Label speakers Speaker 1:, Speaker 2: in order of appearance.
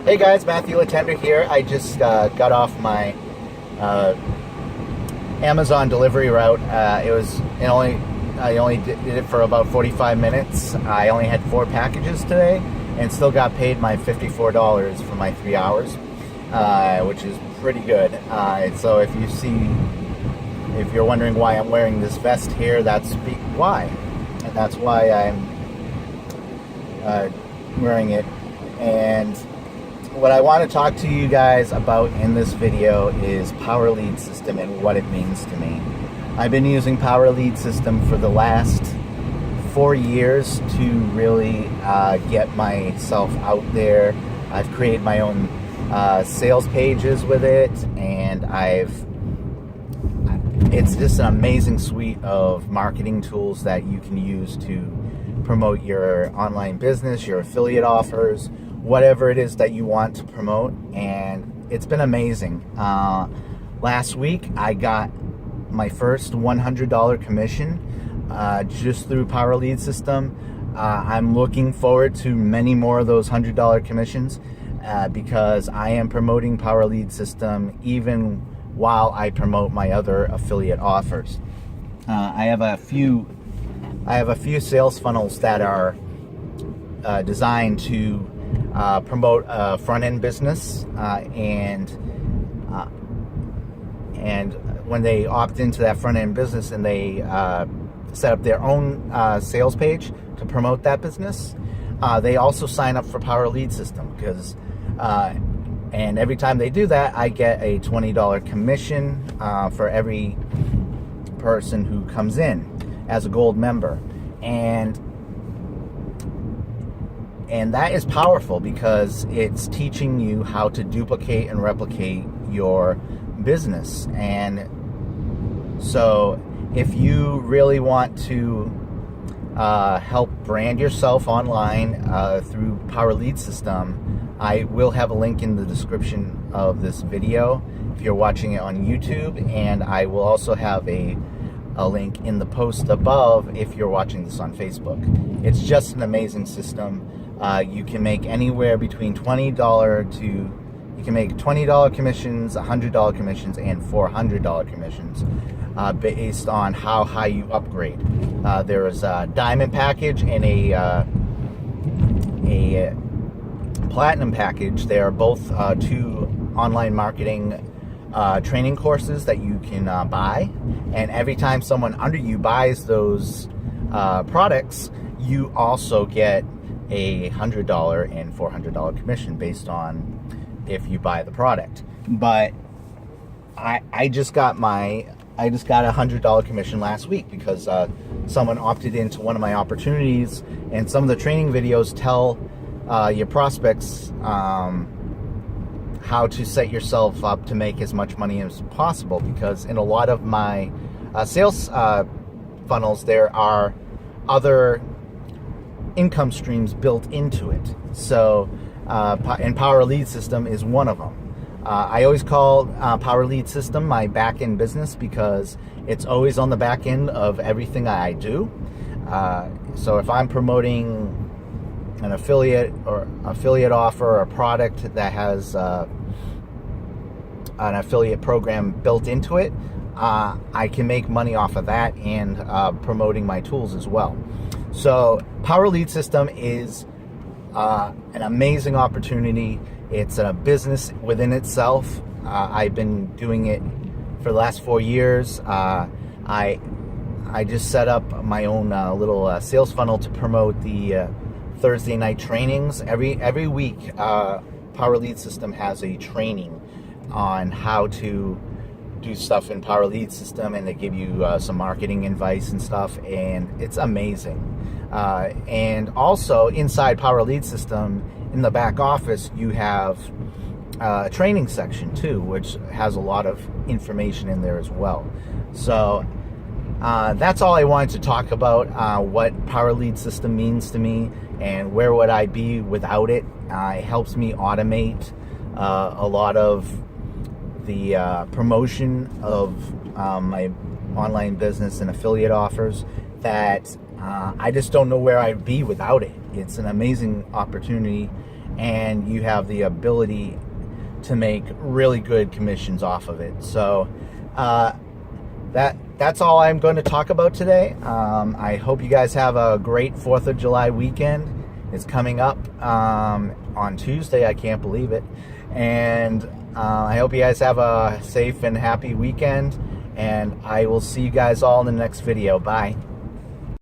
Speaker 1: Hey guys, Matthew Attender here. I just got off my Amazon delivery route. I only did it for about 45 minutes. I only had 4 packages today, and still got paid my $54 for my 3 hours, which is pretty good. So if you're wondering why I'm wearing this vest here, that's why, and that's why I'm wearing it. And what I want to talk to you guys about in this video is Power Lead System and what it means to me. I've been using Power Lead System for the last 4 years to really get myself out there. I've created my own sales pages with it, and it's just an amazing suite of marketing tools that you can use to promote your online business, your affiliate offers, whatever it is that you want to promote. And it's been amazing. Last week I got my first $100 commission just through Power Lead System. I'm looking forward to many more of those $100 commissions because I am promoting Power Lead System even while I promote my other affiliate offers. I have a few sales funnels that are designed to promote a front-end business, and when they opt into that front-end business and they set up their own sales page to promote that business, they also sign up for Power Lead System because and every time they do that, I get a $20 commission for every person who comes in as a gold member. And that is powerful because it's teaching you how to duplicate and replicate your business. And so if you really want to help brand yourself online through Power Lead System, I will have a link in the description of this video if you're watching it on YouTube, and I will also have a link in the post above if you're watching this on Facebook. It's just an amazing system. You can make anywhere between you can make $20 commissions, $100 commissions, and $400 commissions based on how high you upgrade. There is a diamond package and a platinum package. They are both 2 online marketing training courses that you can buy, and every time someone under you buys those products, you also get a $100 and $400 commission based on if you buy the product. But I just got a $100 commission last week because someone opted into one of my opportunities, and some of the training videos tell your prospects how to set yourself up to make as much money as possible, because in a lot of my sales funnels there are other income streams built into it. So and Power Lead System is one of them. I always call Power Lead System my back-end business because it's always on the back end of everything I do. So if I'm promoting an affiliate offer or a product that has an affiliate program built into it, I can make money off of that and promoting my tools as well. So Power Lead System is an amazing opportunity. It's a business within itself. I've been doing it for the last 4 years. I just set up my own little sales funnel to promote the Thursday night trainings. Every week, Power Lead System has a training on how to do stuff in Power Lead System, and they give you some marketing advice and stuff, and it's amazing. And also inside Power Lead System, in the back office, you have a training section too, which has a lot of information in there as well. So that's all I wanted to talk about, what Power Lead System means to me and where would I be without it. It helps me automate a lot of the promotion of my online business and affiliate offers that I just don't know where I'd be without it. It's an amazing opportunity, and you have the ability to make really good commissions off of it. So that's all I'm going to talk about today. I hope you guys have a great 4th of July weekend. It's coming up on Tuesday. I can't believe it. And I hope you guys have a safe and happy weekend. And I will see you guys all in the next video. Bye.